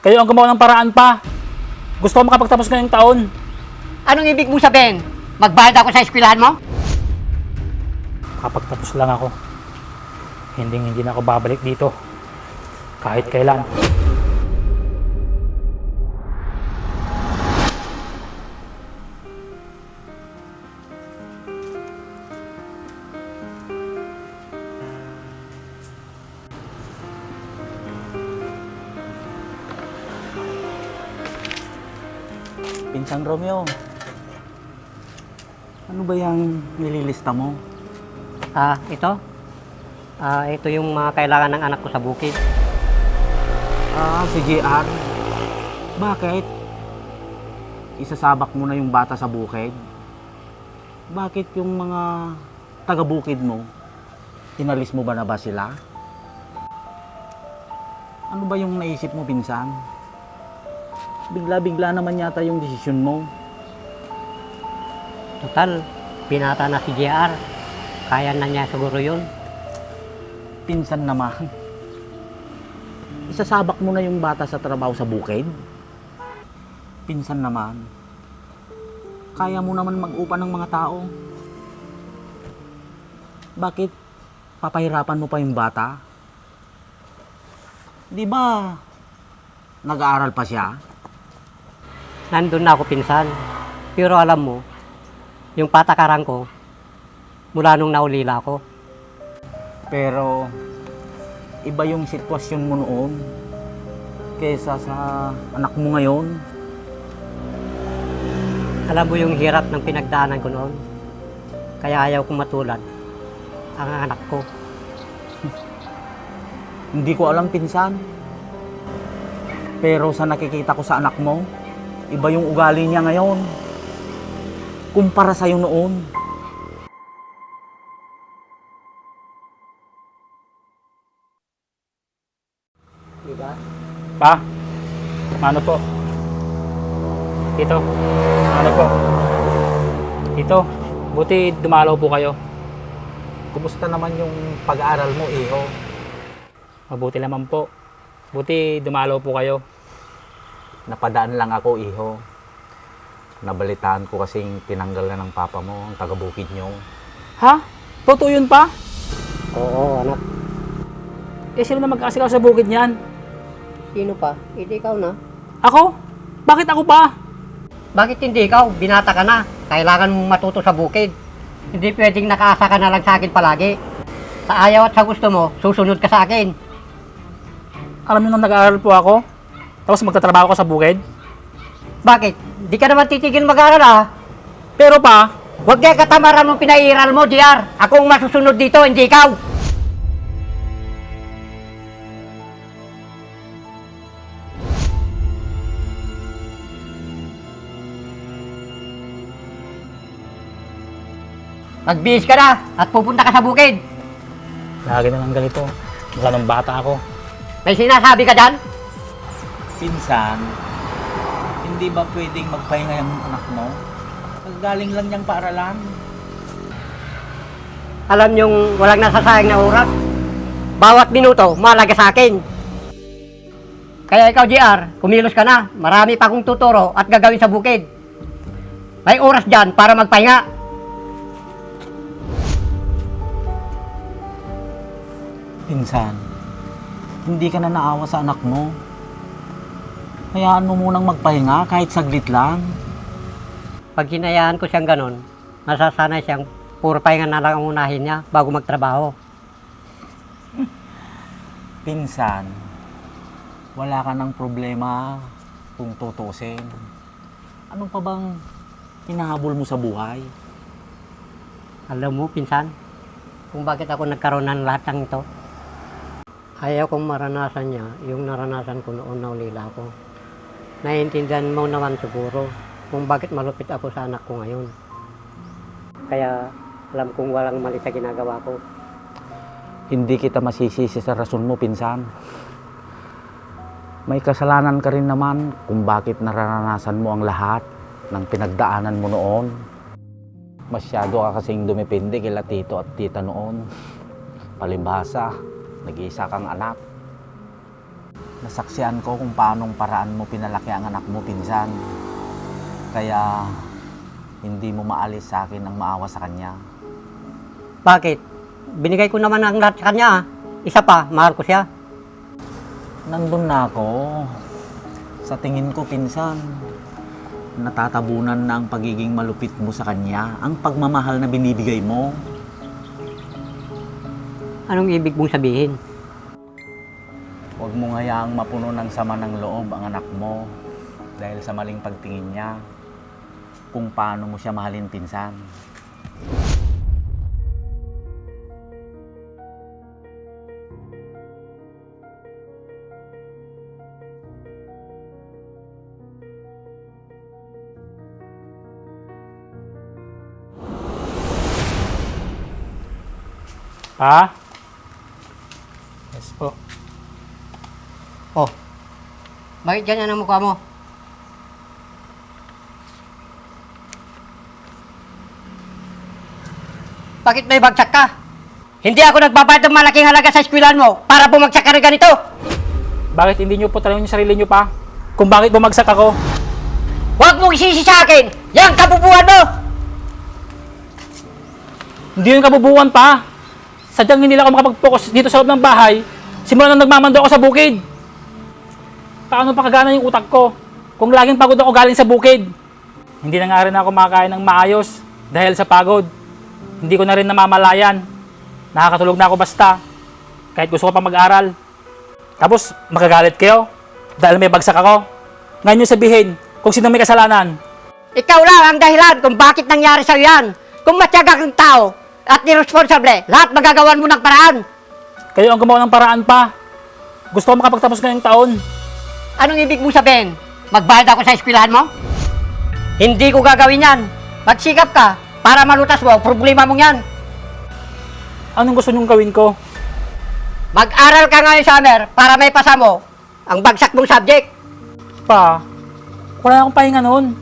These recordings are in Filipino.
Kayo ang gumawa ng paraan pa. Gusto ko makapagtapos ngayong taon. Anong ibig mo sabihin? Magbayad ako sa eskwelahan mo? Kapagtapos lang ako. Hindi na ako babalik dito. Kahit kailan. Pinsang Romeo, ano ba yung nililista mo? Ito yung mga kailangan ng anak ko sa bukid. Si JR. Bakit? Isasabak mo na yung bata sa bukid? Bakit yung mga taga-bukid mo, tinalis mo ba na ba sila? Ano ba yung naisip mo, pinsan? Bigla-bigla naman yata yung desisyon mo. Total, binata na si JR. Kaya na niya siguro yun. Pinsan naman. Isasabak mo na yung bata sa trabaho sa bukid? Pinsan naman. Kaya mo naman mag-upa ng mga tao. Bakit papahirapan mo pa yung bata? Di ba nag-aaral pa siya? Nandun na ako, pinsan. Pero alam mo, yung patakaran ko, mula nung naulila ako. Pero iba yung sitwasyon mo noon kaysa sa anak mo ngayon. Alam mo yung hirap ng pinagdaanan ko noon. Kaya ayaw kong matulad ang anak ko. Hindi ko alam, pinsan. Pero sa nakikita ko sa anak mo, iba yung ugali niya ngayon kumpara sa'yo noon. Diba? Pa, ano po? Tito, ano po? Tito, buti dumalaw po kayo. Kumusta naman yung pag-aaral mo, iho? Mabuti naman po. Buti dumalaw po kayo. Napadaan lang ako, iho. Nabalitaan ko kasing tinanggal na ng papa mo ang taga-bukid nyo. Ha? Totoo yun pa? Oo, anak. Eh sino na mag-aasikaw sa bukid niyan? Sino pa? Hindi ikaw na. Ako? Bakit ako pa? Bakit hindi ikaw? Binata ka na. Kailangan mong matuto sa bukid. Hindi pwedeng nakaasa ka na lang sa akin palagi. Sa ayaw at sa gusto mo, susunod ka sa akin. Alam niyo nang nag-aaral po ako? Tapos magtatrabaho ako sa bukid? Bakit? Di ka naman titigil mag-aaral ah. Pero pa, Huwag kaya katamaran mong pinairal mo, JR. Akong masusunod dito, hindi ikaw. Magbihis ka na at pupunta ka sa bukid. lagi na lang ganito. Mula nung bata ako. May sinasabi ka dyan? Pinsan, hindi ba pwedeng magpahinga yung anak mo? Galing lang niyang paaralan. Alam niyong walang nasasayang na oras. Bawat minuto, mahalaga sa akin. Kaya ikaw, JR, kumilos ka na. Marami pa akong tuturo at gagawin sa bukid. May oras dyan para magpahinga. Pinsan, hindi ka na naawa sa anak mo. Hayaan mo munang magpahinga kahit saglit lang. Pag hinayaan ko siyang ganon, nasasanay siyang puro pahinga na lang ang unahin niya bago magtrabaho. Pinsan, wala ka ng problema kung tutusin. Ano pa bang hinahabol mo sa buhay? Alam mo, pinsan, kung bakit ako nagkaroon ng lahat ng ito? Ayaw kong maranasan niya yung naranasan ko noon na ulila ko. Naiintindihan mo naman siguro kung bakit malupit ako sa anak ko ngayon. Kaya alam kong walang mali sa ginagawa ko. Hindi kita masisisi sa rason mo, pinsan. May kasalanan ka rin naman kung bakit naranasan mo ang lahat ng pinagdaanan mo noon. Masyado ka kasing dumipindi kila tito at tita noon. Palibhasa, nag-iisa kang anak. nasaksihan ko kung paanong paraan mo pinalaki ang anak mo, pinsan. Kaya hindi mo maalis sa akin ang maawa sa kanya. Bakit? Binigay ko naman ang lahat sa kanya. Isa pa, mahal ko siya. Nandun na ako. Sa tingin ko, pinsan, natatabunan na ang pagiging malupit mo sa kanya, ang pagmamahal na binibigay mo. Anong ibig mong sabihin? Huwag mo hayaang mapuno ng sama ng loob ang anak mo dahil sa maling pagtingin niya kung paano mo siya mahalin, pinsan. Pa? Yes po. Oh, bakit ganyan ang mukha mo? Bakit may bagsak ka? Hindi ako nagbabayad ng malaking halaga sa eskwelahan mo para bumagsak ka na ganito! Bakit hindi nyo po tanongin yung sarili nyo pa? Kung bakit bumagsak ako? Huwag mong isisi sa akin! Yan kabubuhan mo! Hindi yung kabubuan pa. Sadyang hindi lang ako makapag-focus dito sa loob ng bahay. Simula nang nagmamando ako sa bukid. Paano pa kagana yung utak ko kung laging pagod ako galing sa bukid? Hindi na nga rin ako makakain ng maayos dahil sa pagod. Hindi ko na rin namamalayan. Nakakatulog na ako basta. Kahit gusto ko pa mag-aral. Tapos magagalit kayo dahil may bagsak ako. Ngayon nyo sabihin kung sino may kasalanan. Ikaw lang ang dahilan kung bakit nangyari sa'yo yan. Kung matyaga kang tao at irresponsable, lahat magagawan mo ng paraan. Kayo ang gumawa ng paraan pa. Gusto ko makapagtapos ngayong taon. Anong ibig mo sabihin? Magbayad ako sa eskwelahan mo? Hindi ko gagawin yan. Magsikap ka para malutas mo ang problema mong yan. Anong gusto nyong gawin ko? Mag-aral ka ngayon, Summer, para may pasa mo ang bagsak mong subject. Pa, wala na akong pahinga noon.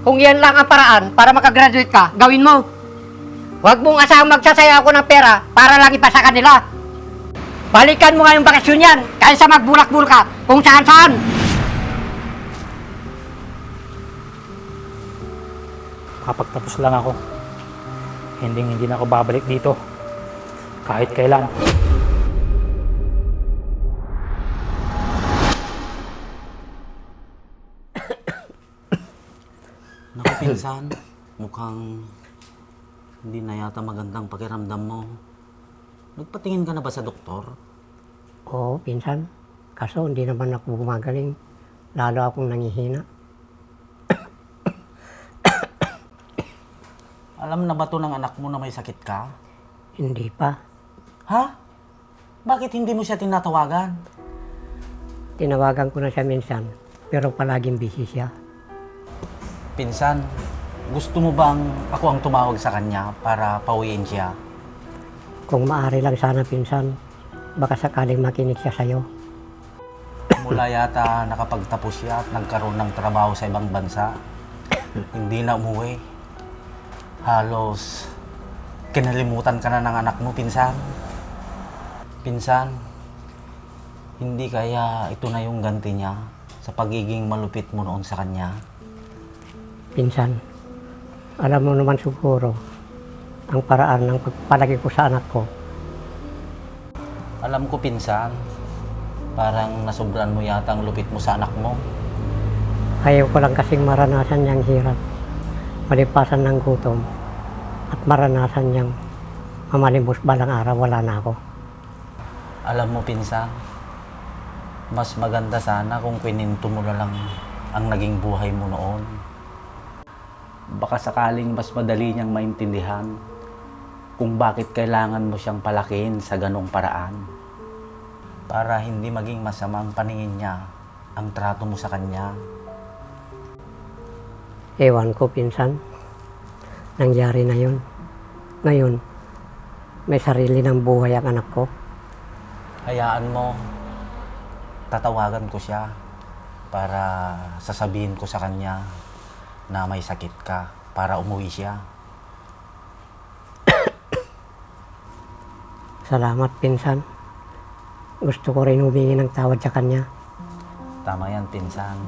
Kung yan lang ang paraan para makagraduate ka, gawin mo. Huwag mong asahang magsasaya ako ng pera para lang ipasa kanila. Balikan mo nga yung bakasyon yan kaysa magbulak-bulak ka kung saan-saan. Kapagtapos lang ako, hindi na ako babalik dito. Kahit kailan. Naku, pinsan, mukhang hindi na yata magandang pakiramdam mo. Nagpatingin ka na ba sa doktor? Oo, pinsan. Kaso hindi naman ako gumagaling. Lalo akong nangihina. Alam na ba to ng anak mo na may sakit ka? Hindi pa. Ha? Bakit hindi mo siya tinatawagan? Tinawagan ko na siya minsan, pero palaging busy siya. Pinsan, gusto mo bang ako ang tumawag sa kanya para pauwiin siya? Kung maaari lang sana, pinsan, baka sakaling makinig siya sa'yo. Mula yata nakapagtapos siya at nagkaroon ng trabaho sa ibang bansa. Hindi na umuwi. Halos kinalimutan ka na ng anak mo, pinsan. Pinsan, hindi kaya ito na yung ganti niya sa pagiging malupit mo noon sa kanya? Pinsan, alam mo naman siguro ang paraan ng pagpalaki ko sa anak ko. Alam ko, pinsan, parang nasobran mo yata ang lupit mo sa anak mo. Ayaw ko lang kasing maranasan niyang hirap, malipasan ng gutom, at maranasan niyang mamalimbos balang araw wala na ako. Alam mo, pinsan, mas maganda sana kung kininto mo na lang ang naging buhay mo noon. Baka sakaling mas madali niyang maintindihan kung bakit kailangan mo siyang palakihin sa ganong paraan. Para hindi maging masamang paningin niya ang trato mo sa kanya. Ewan ko, pinsan. Nangyari na yun. Ngayon, may sarili ng buhay ang anak ko. Hayaan mo, tatawagan ko siya para sasabihin ko sa kanya na may sakit ka para umuwi siya. Salamat, pinsan. Gusto ko rin humingi ng tawad sa kanya. Tama yan, pinsan.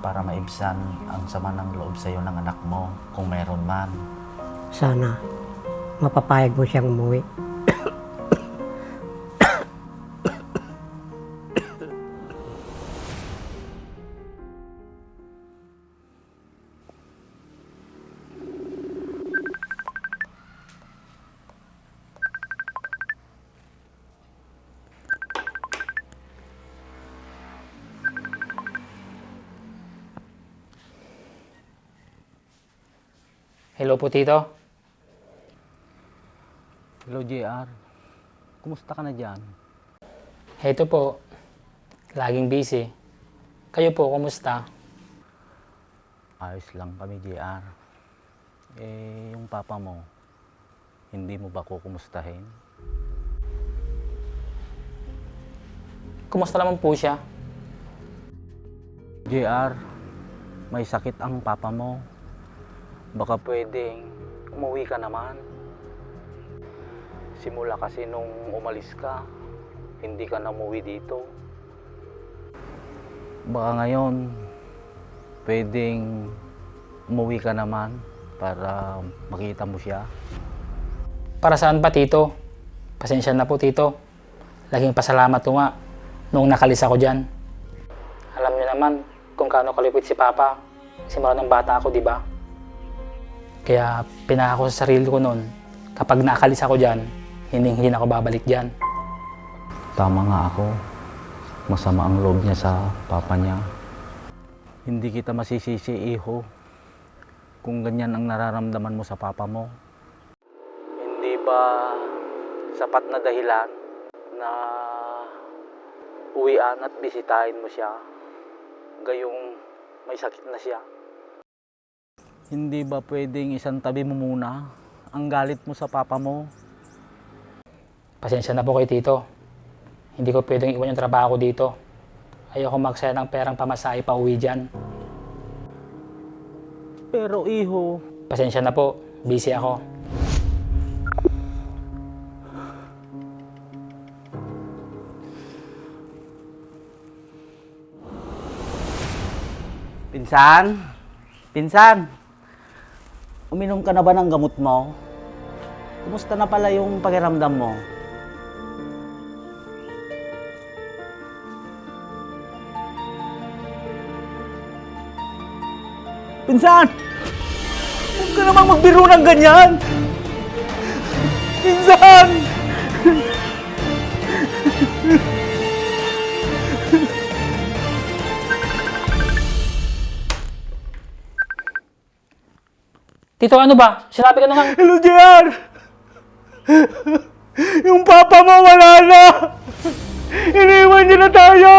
Para maibsan ang sama ng loob sa'yo ng anak mo, kung meron man. Sana mapapayag mo siyang umuwi. Hello po, Tito. Hello, JR. Kumusta ka na dyan? Heto po, laging busy. Kayo po, kumusta? Ayos lang kami, JR. Yung papa mo, hindi mo ba kukumustahin? Kumusta naman po siya? JR, may sakit ang papa mo. Baka pwedeng umuwi ka naman. Simula kasi nung umalis ka, hindi ka na umuwi dito. Baka ngayon, pwedeng umuwi ka naman para makita mo siya. Para saan ba, Tito? Pasensya na po, Tito. Laging pasalamat ko nga nung nakalis ako dyan. Alam niyo naman kung gaano kalupit si Papa. Simula ng bata ako, di ba? Kaya pinangako sa sarili ko noon, kapag nakalis ako dyan, hindi na ako babalik dyan. Tama nga ako. Masama ang loob niya sa papa niya. Hindi kita masisisi, iho, kung ganyan ang nararamdaman mo sa papa mo. Hindi ba sapat na dahilan na uwian at bisitahin mo siya, gayong may sakit na siya? Hindi ba pwedeng isang tabi mo muna ang galit mo sa papa mo? Pasensya na po kay Tito. Hindi ko pwedeng iwan yung trabaho ko dito. Ayoko magsaya ng perang pamasahe pa uwi dyan. Pero iho, Pasensya na po, busy ako. Pinsan? Pinsan? Uminom ka na ba ng gamot mo? Kumusta na pala yung pakiramdam mo? Pinsan! Huwag ka namang magbiro ng ganyan! Pinsan! Tito, ano ba? Sinabi ka na nga. Hello, JR! Yung papa mo wala na! Iniwan niya na tayo!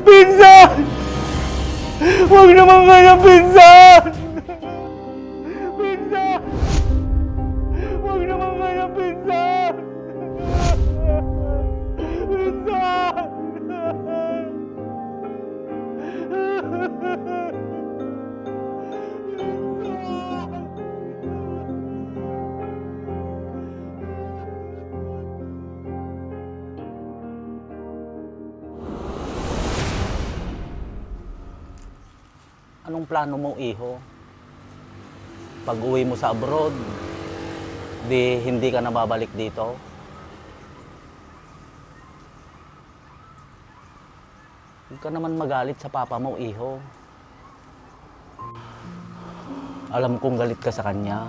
Pinsan! Huwag naman ganyan, pinsan! Pinsan! Huwag naman ganyan, pinsan! Pinsan! Anong plano mo, iho? Pag uwi mo sa abroad, di hindi ka na babalik dito? Huwag ka naman magalit sa papa mo, iho. Alam kong galit ka sa kanya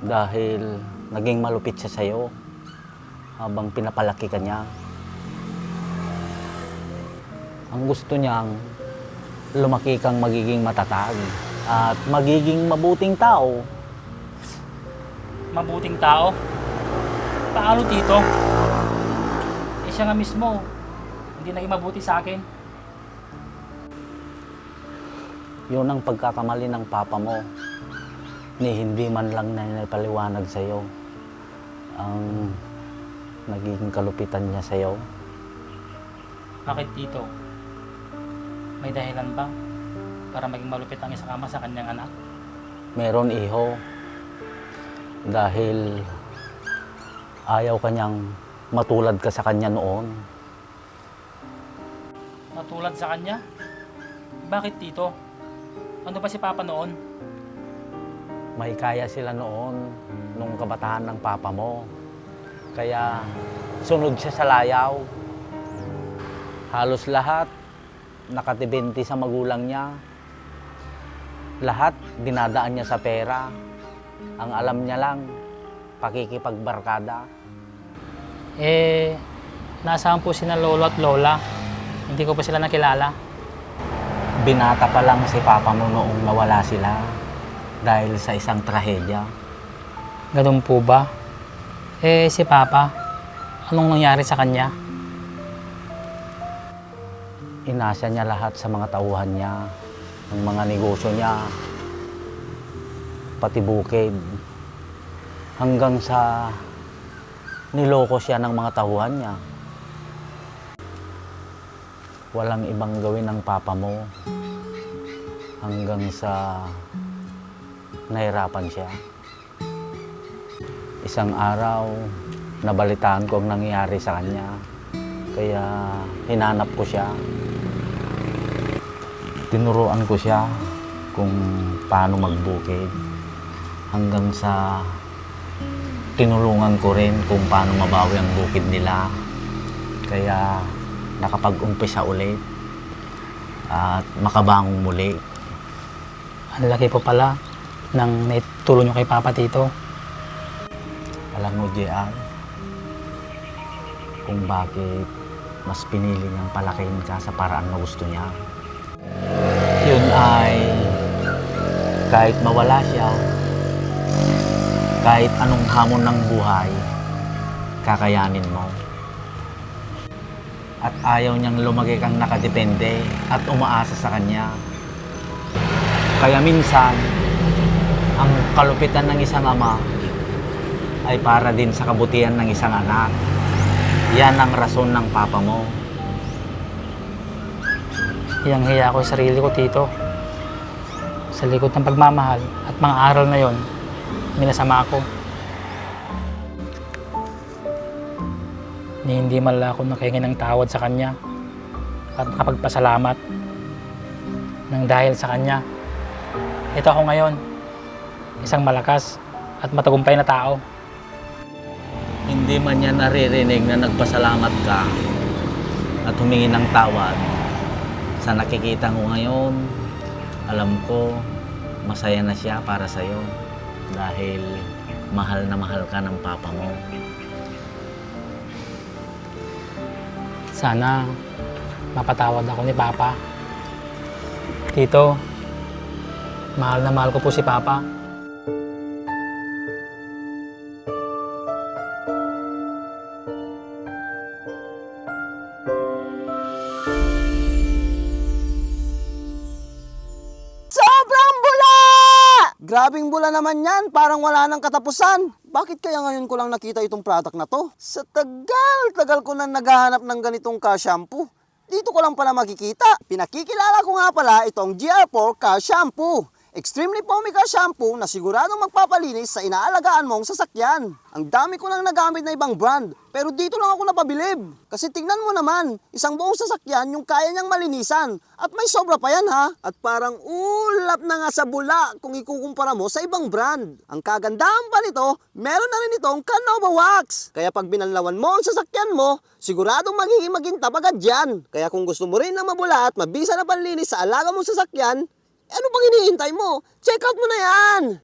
dahil naging malupit siya sa'yo habang pinapalaki ka niya. Ang gusto niyang lumaki kang magiging matatag at magiging mabuting tao. Mabuting tao? Paano, Tito? Eh siya nga mismo, hindi naging mabuti sa akin. Yun ang pagkakamali ng papa mo, ni hindi man lang na napaliwanag sa'yo ang naging kalupitan niya sa'yo. Bakit, Tito? May dahilan ba para maging malupit ang isang ama sa kanyang anak? Meron, iho. Dahil ayaw kanyang matulad ka sa kanya noon. Matulad sa kanya? Bakit tito? Ano ba si Papa noon? May kaya sila noon nung kabataan ng papa mo. Kaya sunod siya sa layaw. Halos lahat nakatibenti sa magulang niya. Lahat dinadaan niya sa pera. Ang alam niya lang, pakikipagbarkada. Nasaan po sina lolo at lola? Hindi ko pa sila nakilala. Binata pa lang si papa mo noong nawala sila dahil sa isang trahedya. Ganun po ba? Si Papa, anong nangyari sa kanya? Inasa niya lahat sa mga tauhan niya, ang mga negosyo niya, pati bukid. Hanggang sa niloko siya ng mga tauhan niya. Walang ibang gawin ng papa mo hanggang sa nahirapan siya. Isang araw, nabalitaan ko ang nangyayari sa kanya. Kaya hinanap ko siya. Tinuruan ko siya kung paano magbukid. Hanggang sa tinulungan ko rin kung paano mabawi ang bukid nila. Kaya nakapag-umpisa ulit at makabangon muli. Ang laki po pala ng naitulong nyo kay Papa Tito. Alam mo, JR, kung bakit mas pinili niyang palakihin ka sa paraan na gusto niya. Yun ay kahit mawala siya, kahit anong hamon ng buhay, kakayanin mo. At ayaw niyang lumaki kang nakadepende at umaasa sa kanya. Kaya minsan, ang kalupitan ng isang ama ay para din sa kabutihan ng isang anak. Yan ang rason ng papa mo. Hiyang-hiya ko sa sarili ko, Tito. Sa likod ng pagmamahal at mga aral na yon, minasama ako. Ni hindi man lang ako nakahingi ng tawad sa kanya at nakapagpasalamat nang dahil sa kanya. Ito ako ngayon, isang malakas at matagumpay na tao. Hindi man niya naririnig na nagpasalamat ka at humingi ng tawad. Sa nakikita ko ngayon, alam ko masaya na siya para sa'yo dahil mahal na mahal ka ng papa mo. Sana mapatawad ako ni Papa. Tito, mahal na mahal ko po si Papa. Sobrang bula! Grabing bula naman yan, parang wala nang katapusan. Bakit kaya ngayon ko lang nakita itong product na to? Sa tagal ko na naghahanap ng ganitong ka-shampoo. Dito ko lang pala makikita. Pinakikilala ko nga pala itong GR4 ka-shampoo. Extremely foamy ka shampoo na siguradong magpapalinis sa inaalagaan mong sasakyan. Ang dami ko nang nagamit na ibang brand, pero dito lang ako napabilib. Kasi tignan mo naman, isang buong sasakyan yung kaya niyang malinisan. At may sobra pa yan ha. At parang ulap na nga sa bula kung ikukumpara mo sa ibang brand. Ang kagandahan pa nito, meron na rin itong Canova Wax. Kaya pag binanlawan mo ang sasakyan mo, siguradong magiging magintab agad yan. Kaya kung gusto mo rin ng mabula at mabisa na panlinis sa alaga mong sasakyan, ano bang hinihintay mo? Check out mo na yan!